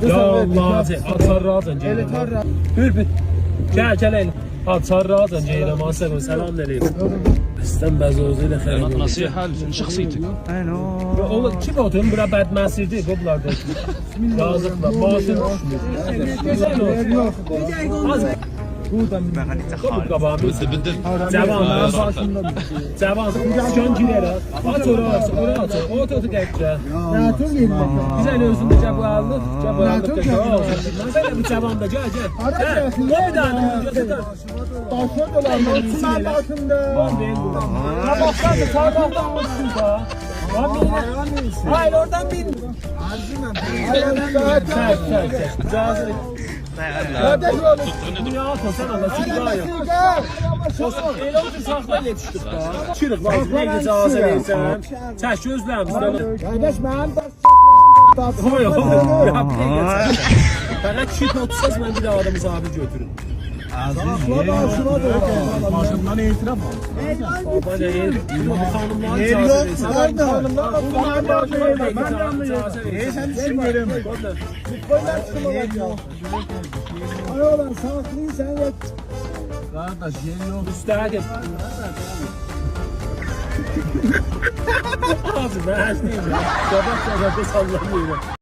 Ya Allah, atar razın ceyran. Bir. Gel eyle. Atar razın ceyran. Masakın selam aleyküm. Sizden bazı özüyle xeyir. نصيحة لشخصيتك. O kim oturun bura bədməsirdi qoblarda. Yazıqlar. Maaşın güzel olsun. Az. Kabuk qabağımı. Cavan. Can girərə. Aç ora. O tutu qəqcə. Güzel özünde cəbalıq. Məsələn bu cavan da gəl. O bir daha. Başına dolanlar başında. Baksana sağdan olsun da. Hayır oradan bin. Cazı. Dünya atma sen Allah çıkıyor ya. Elə olsun saxla yetişdik da. Çırıq var. Neydi cazı versəm. Çək gözlərimizdən. Kardeş mənim də Fəqət kit otursaz mən bir daha adamı sahibi götürün. Maşından itiraf al. Baba ne yer? Hanımlar icazə versən. Sen düşünmüyorum. Koylar çıkılacak. Ay oğlan sağlıklıyı sen yet. Kardeş yeri yok. Müstahak. Ağzı ben her şeyim ya. Sabah sallamıyorum.